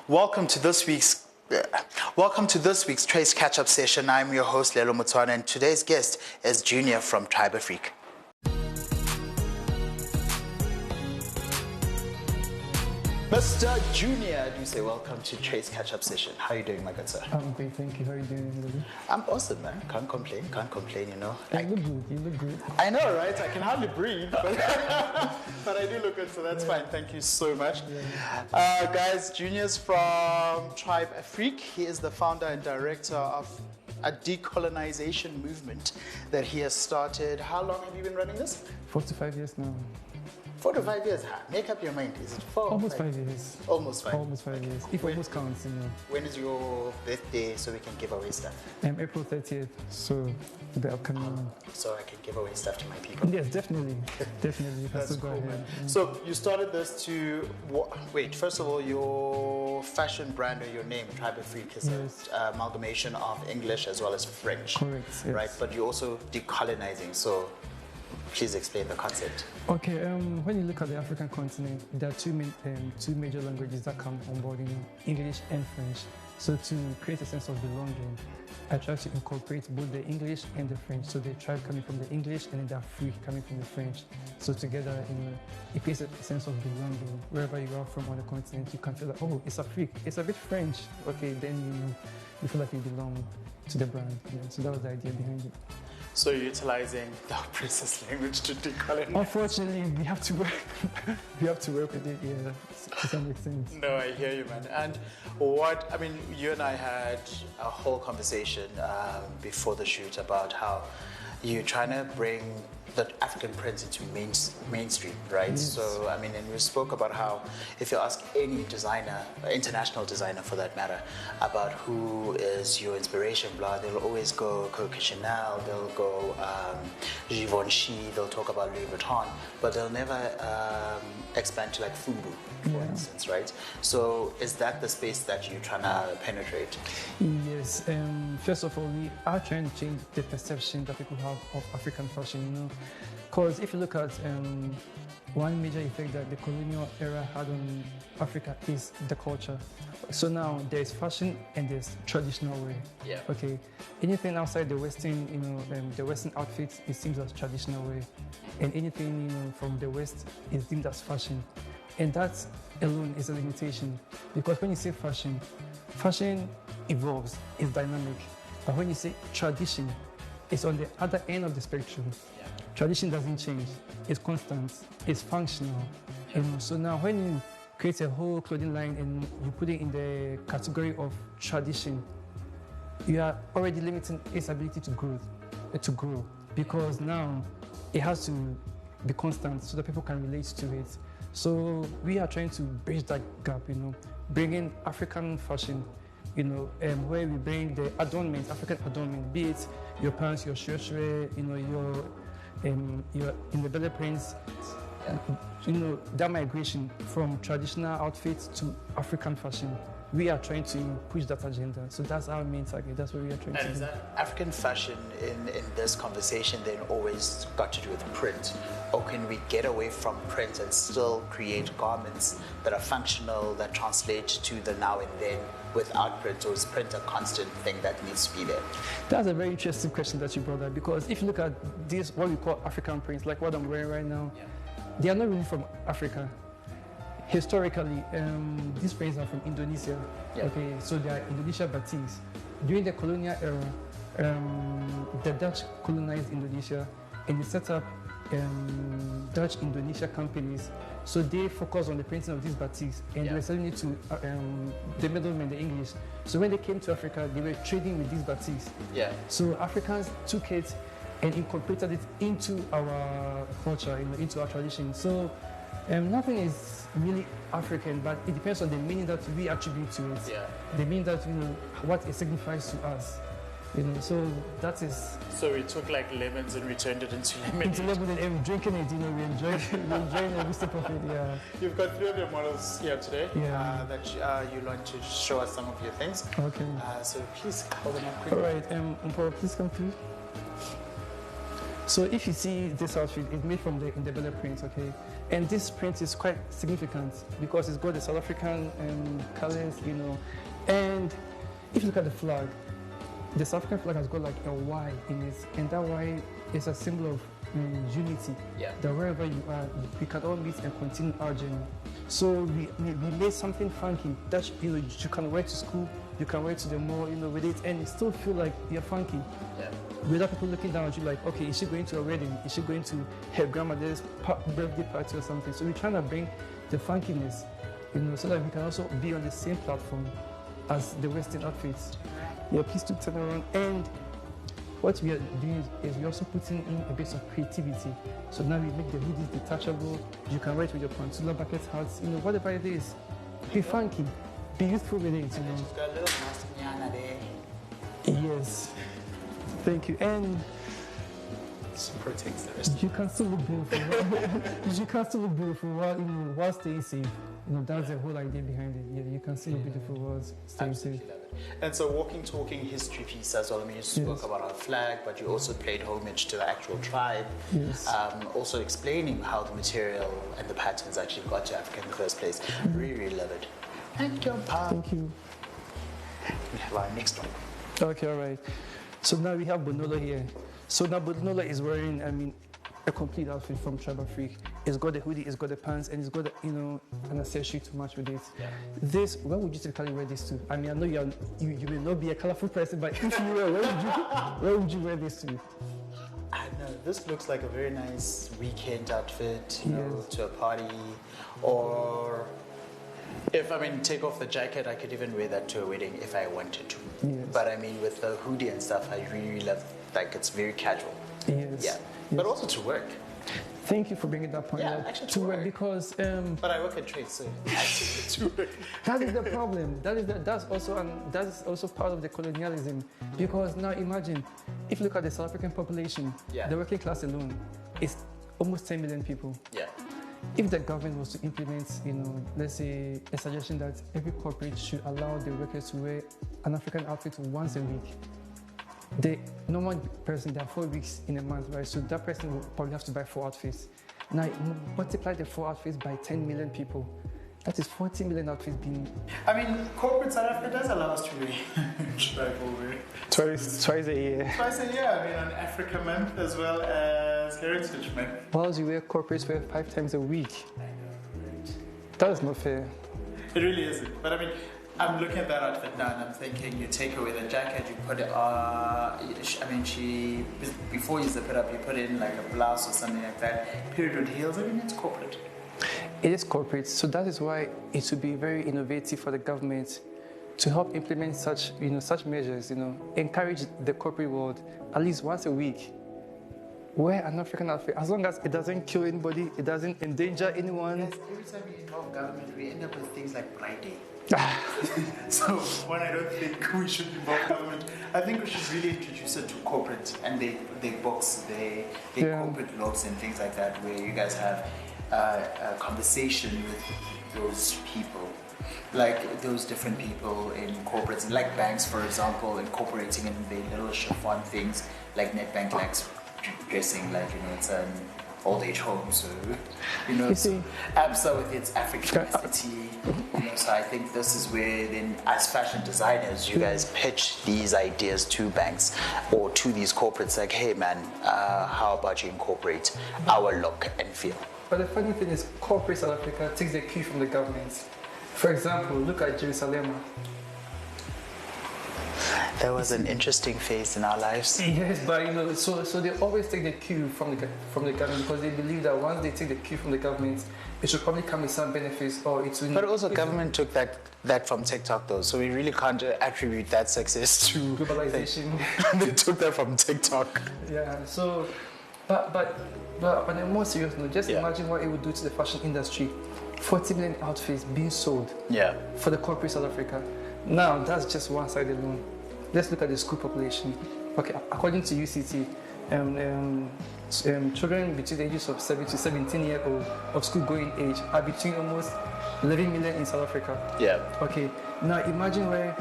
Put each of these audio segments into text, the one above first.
Welcome to this week's Trace Catch-Up session. I'm your host, Lelo Mutwana, and today's guest is Junior from Tribe Afrique. Mr. Junior, I do say welcome to Trace Catch-Up session. How are you doing, my good sir? I'm great, thank you. How are you doing, Lily? I'm awesome, man. Can't complain, you know. You look good, you look good. I know, right? I can hardly breathe, but, but I do look good, so that's fine. Thank you so much. Guys, Junior's from Tribe Afrique. He is the founder and director of a decolonization movement that he has started. How long have you been running this? 4 to 5 years now. 4 to 5 years. Make up your mind. Is it 4? Almost 5 years. Almost 5. Almost 5 years. If almost counts, you know. When is your birthday so we can give away stuff? April 30th. So the upcoming. So I can give away stuff to my people. Yes, definitely, definitely. That's cool, man. Yeah. So you started this to wait. First of all, your fashion brand or your name, Tribe Afrique, is an amalgamation of English as well as French. Correct. Yes. Right, but you're also decolonizing. So please explain the concept. Okay, when you look at the African continent, there are two major languages that come on board, you know, English and French. So to create a sense of belonging, I try to incorporate both the English and the French. So the tribe coming from the English and then the Afrique coming from the French. So together, you know, it creates a sense of belonging. Wherever you are from on the continent, you can feel like, oh, it's Afrique, it's a bit French. Okay, then you feel like you belong to the brand. Yeah, so that was the idea behind it. So you're utilizing the princess language to decolonize. Unfortunately, we have to work. We have to work with it. Yeah, to some extent. No, I hear you, man. And what I mean, you and I had a whole conversation before the shoot about how you're trying to bring the African prints into mainstream, right? Yes. So, I mean, and we spoke about how if you ask any designer, international designer for that matter, about who is your inspiration, blah, they'll always go Coco Chanel, they'll go Givenchy, they'll talk about Louis Vuitton, but they'll never expand to like Fubu, for instance, right? So is that the space that you're trying to penetrate? Yes. First of all, we are trying to change the perception that people have of African fashion, you know. Because if you look at one major effect that the colonial era had on Africa is the culture. So now there's fashion and there's traditional wear. Yeah. Okay. Anything outside the Western, you know, the Western outfits, it seems as traditional wear, and anything, you know, from the West is deemed as fashion, and that alone is a limitation. Because when you say fashion, fashion evolves, it's dynamic, but when you say tradition, it's on the other end of the spectrum. Yeah. Tradition doesn't change. It's constant. It's functional. And so now when you create a whole clothing line and you put it in the category of tradition, you are already limiting its ability to grow, because now it has to be constant so that people can relate to it. So we are trying to bridge that gap, you know, bringing African fashion, you know, where we bring the adornment, African adornment, be it your pants, your shirts, you know, your in the belly prints, you know, that migration from traditional outfits to African fashion. We are trying to push that agenda. So that's our main target. That's what we are trying to do. And is that African fashion in this conversation then always got to do with print? Or can we get away from print and still create garments that are functional, that translate to the now and then without print? Or is print a constant thing that needs to be there? That's a very interesting question that you brought up, because if you look at this, what we call African prints, like what I'm wearing right now, they are not really from Africa. Historically, these prints are from Indonesia. Yeah. Okay, so they are Indonesia batiks. During the colonial era, the Dutch colonized Indonesia and they set up Dutch-Indonesia companies. So they focused on the printing of these batiks, and they were selling it to the middlemen, the English. So when they came to Africa, they were trading with these batiks. Yeah. So Africans took it and incorporated it into our culture, you know, into our tradition. So nothing is really African, but it depends on the meaning that we attribute to it. Yeah. The meaning that, you know, what it signifies to us. You know, so that is. So we took like lemons and we turned it into lemonade. Into lemonade, and we're drinking it. You know, we're enjoying every step of it. Yeah. You've got 3 of your models here today. Yeah. That you want to show us some of your things. Okay. So please hold them up quickly. All right. Mpho, please come through. So if you see this outfit, it's made from the Indebele print, okay? And this print is quite significant because it's got the South African colors, And if you look at the flag, the South African flag has got like a Y in it, and that Y is a symbol of unity. Yeah. That wherever you are, we can all meet and continue our journey. So we made something funky that you can wear to school, you can wear to the mall, with it, and still feel like you're funky. Yeah. Without people looking down at you like, okay, is she going to a wedding? Is she going to her grandmother's birthday party or something? So we're trying to bring the funkiness, so that we can also be on the same platform as the Western outfits. Yeah, please do turn around. And what we are doing is we're also putting in a bit of creativity. So now we make the hoodies detachable. You can wear it with your pantula bucket hats, whatever it is. Be funky, be youthful with it, She's got a little Mastignana there. Yes. Thank you. And This protects the rest. you can still look beautiful. You can still look beautiful while staying safe. That's the whole idea behind it. Yeah, you can still look beautiful while staying safe. Absolutely love it. And so talking history piece as well. I mean, you spoke about our flag, but you also paid homage to the actual tribe. Yes. Also explaining how the material and the patterns actually got to Africa in the first place. Really, really love it. Thank you, Pa. Thank you. We have our next one. Okay, all right. So now we have Bonola here. So now Bonola is wearing, a complete outfit from Tribe Afrique. It's got the hoodie, it's got the pants, and it's got, an accessory to match with it. Yeah. This, where would you typically wear this to? I know you may not be a colorful person, but if you were, where would you wear this to? I know, this looks like a very nice weekend outfit, Yes. to a party. Or if, take off the jacket, I could even wear that to a wedding if I wanted to. Yes. But with the hoodie and stuff, I really love, it's very casual. Yes. Yeah. But also to work. Thank you for bringing that point Yeah, up. actually To work because But I work at trade, so actually to work. that is the problem. That's also part of the colonialism. Because now imagine, if you look at the South African population, the working class alone is almost 10 million people. Yeah. If the government was to implement, let's say a suggestion that every corporate should allow the workers to wear an African outfit once a week, the normal person, there are 4 weeks in a month, right? So that person will probably have to buy 4 outfits. Now, multiply the 4 outfits by 10 million people. That is 40 million outfits being... Corporate South Africa does allow us to wear tribal wear. Twice a year. Twice a year, on Africa Month as well as Heritage Month. Whilst you wear corporates wear 5 times a week. I know, right? That is not fair. It really isn't. But I'm looking at that outfit now and I'm thinking you take away the jacket, you put it before you zip it up, you put it in like a blouse or something like that. Period with heels, it's corporate. It is corporate, so that is why it would be very innovative for the government to help implement such measures, encourage the corporate world at least once a week. Wear an African outfit, as long as it doesn't kill anybody, it doesn't endanger anyone. Yes, every time we involve government, we end up with things like Pride Day. So when I don't think we should involve government, I think we should really introduce it to corporate and they books, they corporate blogs and things like that, where you guys have a conversation with those people, like those different people in corporates, like banks, for example, incorporating in the little chiffon things, like Nedbank likes dressing like it's an old age home, so ABSA with its Africanity. So I think this is where then, as fashion designers, you guys pitch these ideas to banks or to these corporates, like, hey man, how about you incorporate our look and feel? But the funny thing is, corporate South Africa takes the cue from the government. For example, look at Jerusalem. That was an interesting phase in our lives. Yes, but so they always take the cue from the government because they believe that once they take the cue from the government, it should probably come with some benefits or it will. But also, government took that from TikTok though, so we really can't attribute that success to globalization. They took that from TikTok. Yeah. So, but on a more serious note, just imagine what it would do to the fashion industry. 40 million outfits being sold. Yeah. For the corporate South Africa. Now that's just one side alone. Let's look at the school population. Okay, according to UCT, children between the ages of 7 to 17 years old of school-going age are between almost 11 million in South Africa. Yeah. Okay. Now imagine where,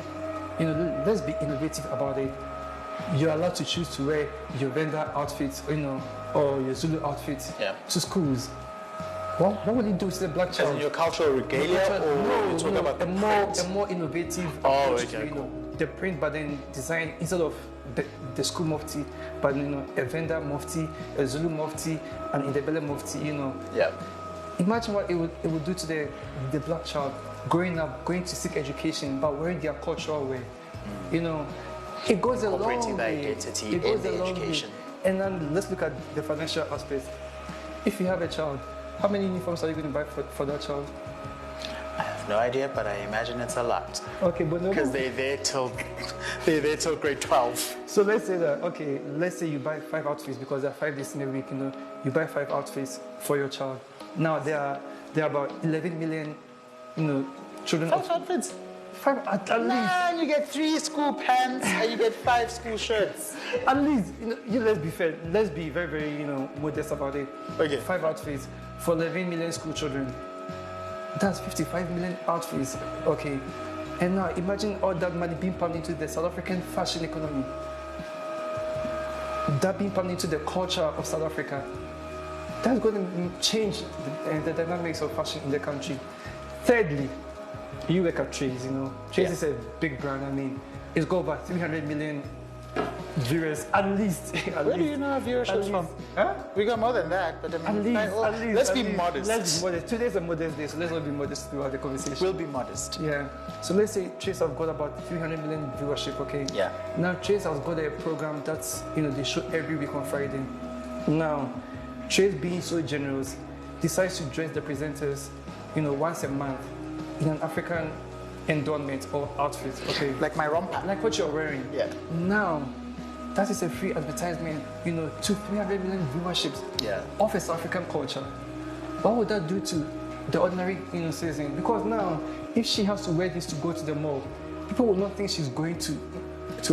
let's be innovative about it. You're allowed to choose to wear your Venda outfit, or your Zulu outfit to schools. What would you do to the black As child? in your cultural regalia, or you talk about the print? a more innovative Oh, approach okay, to, cool. the print, but then design instead of the school mufti, but a Venda mufti, a Zulu mufti, an Indebele mufti, Yeah. Imagine what it would do to the black child growing up, going to seek education, but wearing their cultural way. It goes a long Incorporating that way. identity It goes in a the long way. education. And then let's look at the financial aspect. If you have a child, how many uniforms are you going to buy for that child? I have no idea, but I imagine it's a lot. Okay, but no. Because they're there till grade 12. So let's say that, okay, let's say you buy 5 outfits because there are 5 days in a week, you buy 5 outfits for your child. Now there are about 11 million, children. 5 outfits? 5 at least. Man, you get 3 school pants and you get 5 school shirts. At least, let's be fair. Let's be very, very, modest about it. Okay. 5 outfits for 11 million school children. That's 55 million outfits. Okay. And now imagine all that money being pumped into the South African fashion economy. That being pumped into the culture of South Africa. That's going to change the dynamics of fashion in the country. Thirdly, you work at Trace, Trace is a big brand. I mean, it's got about 300 million viewers at least. Where do you know our viewership from? Huh? We got more than that, but I mean, let's be modest. Let's be modest. Today's a modest day, so let's not be modest throughout the conversation. We'll be modest. Yeah. So let's say Trace have got about 300 million viewership, okay? Yeah. Now Trace has got a program that's, they show every week on Friday. Now, Trace being so generous, decides to dress the presenters, once a month in an African endowment or outfit, okay? Like my romper. Like what you're wearing. Yeah. Now, that is a free advertisement, to 300 million viewerships of a South African culture. What would that do to the ordinary, citizen? Because now, if she has to wear this to go to the mall, people will not think she's going to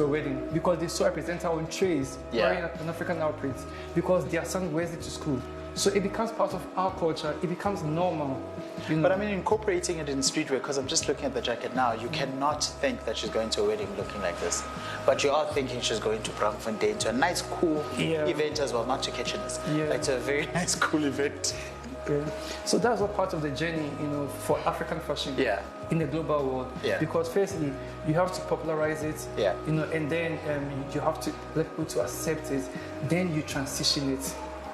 a wedding because they saw a presenter on Trace wearing an African outfit because their son wears it to school. So it becomes part of our culture. It becomes normal. But I mean, incorporating it in streetwear, because I'm just looking at the jacket now, you cannot think that she's going to a wedding looking like this. But you are thinking she's going to Braamfontein, to a nice, cool event as well, not to Kitcheners. Yeah. Like to a very nice, cool event. Yeah. So that's all part of the journey, for African fashion in the global world. Yeah. Because firstly, you have to popularize it, and then you have to let people to accept it. Then you transition it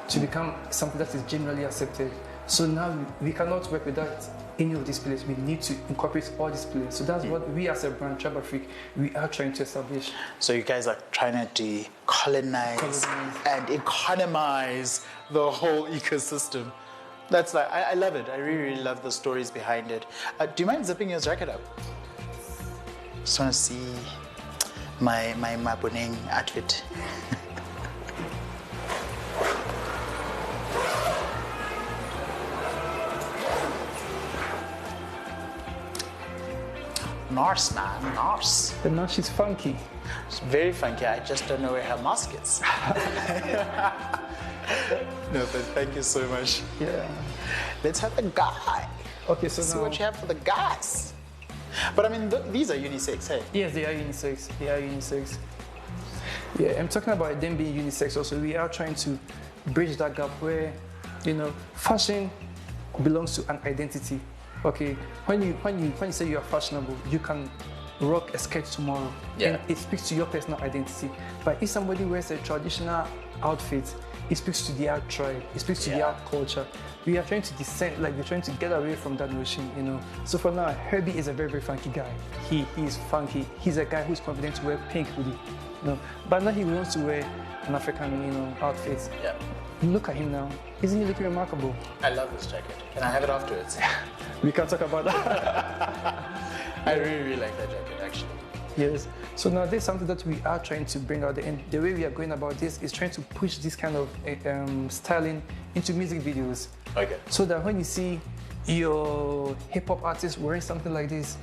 to become something that is generally accepted. So now we cannot work without any of these pillars. We need to incorporate all these pillars. So that's what we as a brand, Tribe Afrique, we are trying to establish. So you guys are trying to decolonize and economize the whole ecosystem. That's like, I love it. I really, really love the stories behind it. Do you mind zipping your jacket up? Just want to see my Maboneng outfit. Nice, man, nice. But now she's funky. It's very funky. I just don't know where her mask is. No, but thank you so much. Yeah. Let's have the guy. Okay, so See now, what you have for the guys. But I mean, these are unisex, hey? yes, they are unisex. They are unisex. Yeah, I'm talking about them being unisex also. We are trying to bridge that gap where, fashion belongs to an identity. Okay, when you say you are fashionable, you can rock a skirt tomorrow, and it speaks to your personal identity. But if somebody wears a traditional outfit, it speaks to their tribe, it speaks to their culture. We are trying to descend, like we're trying to get away from that notion, So for now, Herbie is a very, very funky guy. He is funky. He's a guy who's confident to wear pink hoodie, But now he wants to wear an African, outfit. Yeah. Look at him now. Isn't he looking remarkable? I love this jacket. Can I have it afterwards? We can talk about that. I really, really like that jacket, actually. Yes. So now there's something that we are trying to bring out, and the way we are going about this is trying to push this kind of styling into music videos. Okay. So that when you see your hip hop artist wearing something like this,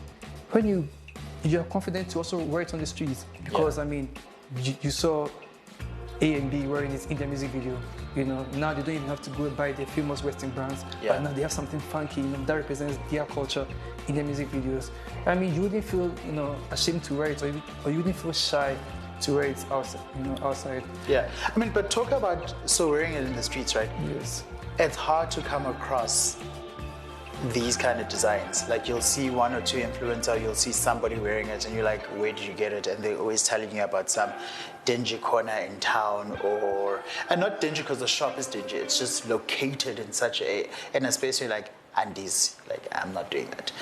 when you're confident to also wear it on the streets, because I mean, you saw A and B wearing it in their music video. Now they don't even have to go buy their famous Western brands, but now they have something funky, that represents their culture in their music videos. I mean, you wouldn't feel, ashamed to wear it, or you wouldn't feel shy to wear it outside, outside. Yeah, I mean, but talk about wearing it in the streets, right? Yes. it's hard to come across these kind of designs. Like you'll see one or two influencer, you'll see somebody wearing it and you're like, where did you get it? And they're always telling you about some dingy corner in town, and not dingy because the shop is dingy, it's just located in a space where you're like, Andes, like I'm not doing that,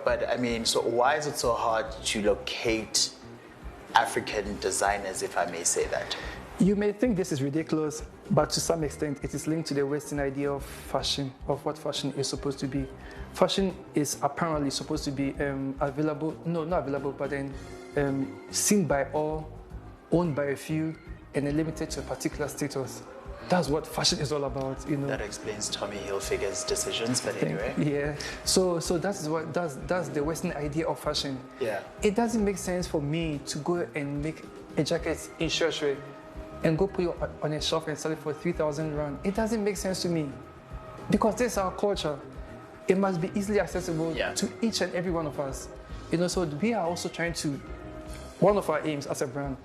but I mean, so why is it so hard to locate African designers, if I may say that? You may think this is ridiculous, but to some extent it is linked to the Western idea of fashion, of what fashion is supposed to be. Fashion is apparently supposed to be available, no, not available, but then seen by all, owned by a few, and then limited to a particular status. That's what fashion is all about, That explains Tommy Hilfiger's decisions, but anyway. Yeah. So that's the Western idea of fashion. Yeah. It doesn't make sense for me to go and make a jacket in Shirtray and go put it on a shelf and sell it for 3,000 rand. It doesn't make sense to me because this is our culture. It must be easily accessible to each and every one of us. So we are also trying to, one of our aims as a brand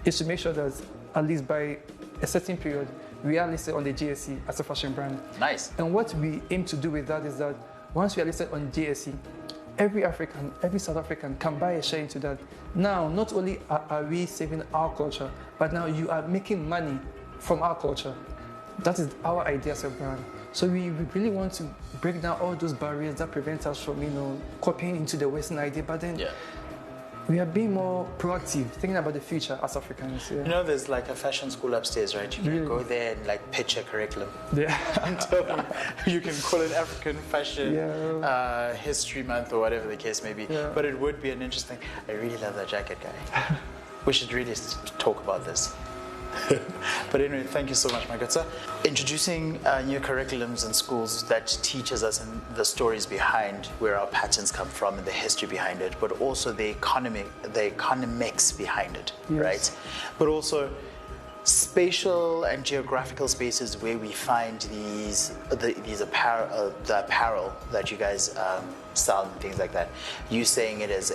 is to make sure that at least by a certain period, we are listed on the GSE as a fashion brand. Nice. And what we aim to do with that is that once we are listed on GSE, every African, every South African can buy a share into that. Now, not only are we saving our culture, but now you are making money from our culture. That is our idea as a brand. So we really want to break down all those barriers that prevent us from, copying into the Western idea, but then we are being more proactive, thinking about the future as Africans. Yeah. There's like a fashion school upstairs, right? You can go there and like pitch a curriculum. Yeah. You can call it African Fashion History Month or whatever the case may be. Yeah. But it would be an interesting. I really love that jacket, guy. We should really talk about this. But anyway, thank you so much, my good sir. Introducing new curriculums in schools that teaches us the stories behind where our patterns come from and the history behind it, but also the economics behind it, right? But also spatial and geographical spaces where we find the apparel that you guys sell and things like that. You saying it is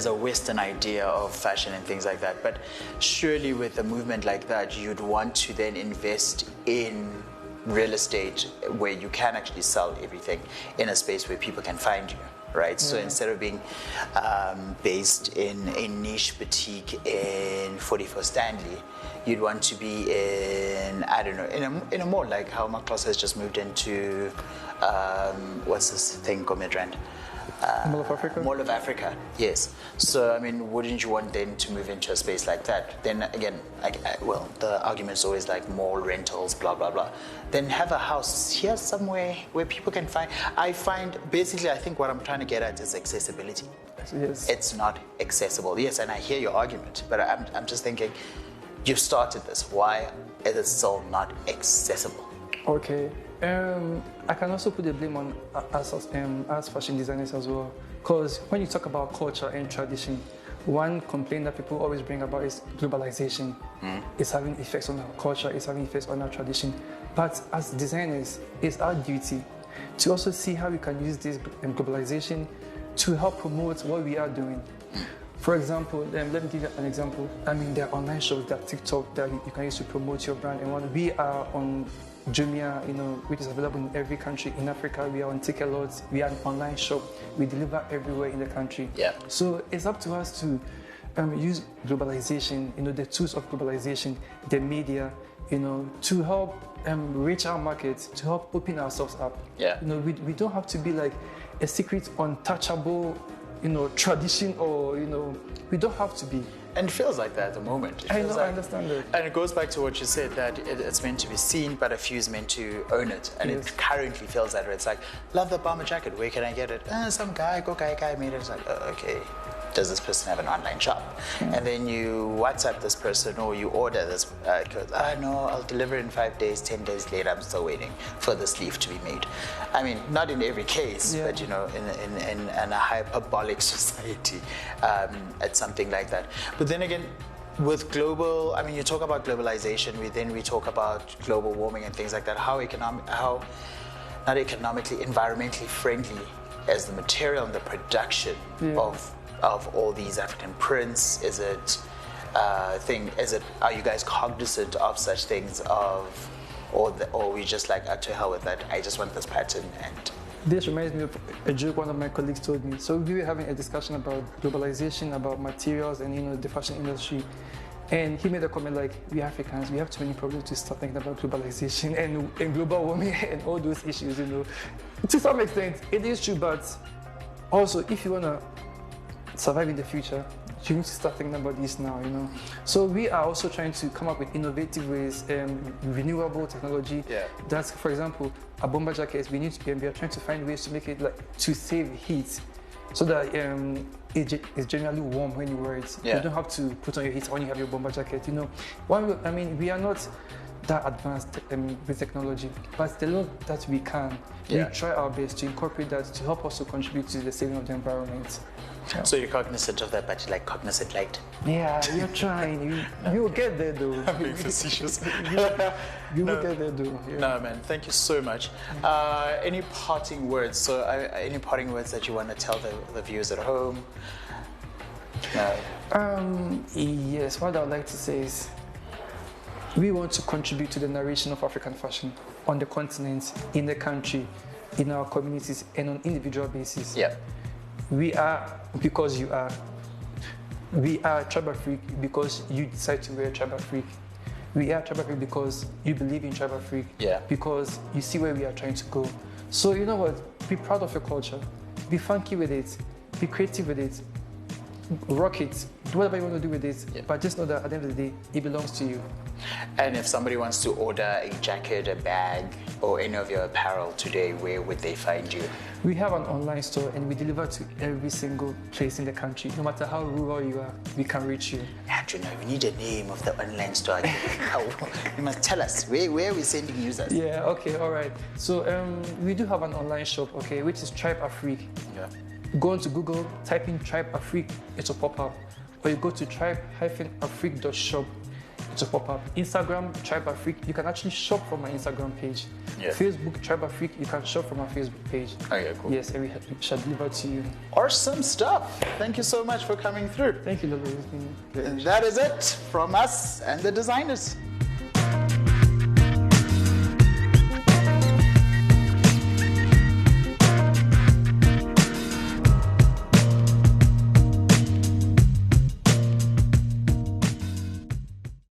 a Western idea of fashion and things like that. But surely with a movement like that, you'd want to then invest in real estate where you can actually sell everything in a space where people can find you, right? So instead of being based in a niche boutique in 44 Stanley, you'd want to be in, I don't know, in a mall, like how Maklos has just moved into, what's this thing, Gomedrand? Mall of Africa? Mall of Africa, yes. So, I mean, wouldn't you want then to move into a space like that? Then again, the argument is always like mall rentals, blah, blah, blah. Then have a house here somewhere where people can find. I think what I'm trying to get at is accessibility. Yes. It's not accessible. Yes, and I hear your argument, but I'm just thinking, you've started this. Why is it still not accessible? Okay. I can also put the blame on us as fashion designers as well. Because when you talk about culture and tradition, one complaint that people always bring about is globalization. It's having effects on our culture, it's having effects on our tradition. But as designers, it's our duty to also see how we can use this globalization to help promote what we are doing. For example, let me give you an example. I mean, there are online shows, there are TikTok that you can use to promote your brand. And we are on Jumia, which is available in every country in Africa. We are on Ticketlots. We are an online shop. We deliver everywhere in the country. Yeah. So it's up to us to use globalization, the tools of globalization, the media, to help reach our markets, to help open ourselves up. Yeah. We don't have to be like a secret, untouchable, tradition, or we don't have to be. And it feels like that at the moment. I understand that. And it goes back to what you said, that it's meant to be seen, but a few is meant to own it. And it currently feels that way. It's like, love the bomber jacket, where can I get it? Some guy made it. It's like, okay, does this person have an online shop? And then you WhatsApp this person or you order this. No, I'll deliver in 5 days, 10 days later, I'm still waiting for the sleeve to be made. I mean, not in every case, but in a hyperbolic society, it's something like that. But then again, with global, I mean, you talk about globalization, we talk about global warming and things like that. How not economically, environmentally friendly as the material and the production of all these African prints? Is it are you guys cognizant of such things, of or we just like, to hell with that, I just want this pattern. And This reminds me of a joke one of my colleagues told me. So we were having a discussion about globalization, about materials, and the fashion industry. And he made a comment like, we Africans, we have too many problems to start thinking about globalization and global warming and all those issues. To some extent, it is true, but also if you want to survive in the future, you need to start thinking about this now. So we are also trying to come up with innovative ways, renewable technology. Yeah. That's, for example, a bomber jacket. We are trying to find ways to make it to save heat, so that it's generally warm when you wear it. Yeah. You don't have to put on your heat when you have your bomber jacket. We are not that advanced with technology, but the little that we can, we try our best to incorporate that to help us to contribute to the saving of the environment. Yeah. So you're cognizant of that, but you're like cognizant light. Yeah, you're trying. You will get there though. I'm being facetious. You will get there though. Yeah. No, man, thank you so much. Any parting words? So any parting words that you want to tell the viewers at home? No. Yes, what I would like to say is we want to contribute to the narration of African fashion on the continent, in the country, in our communities, and on individual basis. Yeah. We are because you are. We are Tribe Afrique because you decide to wear Tribe Afrique. We are Tribe Afrique because you believe in Tribe Afrique. Yeah. Because you see where we are trying to go. So you know what? Be proud of your culture. Be funky with it. Be creative with it. Rock it. Do whatever you want to do with it. Yeah. But just know that at the end of the day, it belongs to you. And if somebody wants to order a jacket, a bag, or any of your apparel today, where would they find you? We have an online store and we deliver to every single place in the country. No matter how rural you are, we can reach you. Actually, no, we need a name of the online store. You must tell us, where are we sending users? Yeah, okay, all right. So we do have an online shop, okay, which is Tribe Afrique. Yeah. Go onto Google, type in Tribe Afrique, it will pop up. Or you go to tribe-afrique.shop, it will pop up. Instagram, Tribe Afrique, you can actually shop from my Instagram page. Yeah. Facebook, Tribe Afrique, you can shop from our Facebook page. Okay, cool. Yes, and we shall deliver to you. Awesome stuff. Thank you so much for coming through. Thank you, Lolo. And that is it from us and the designers.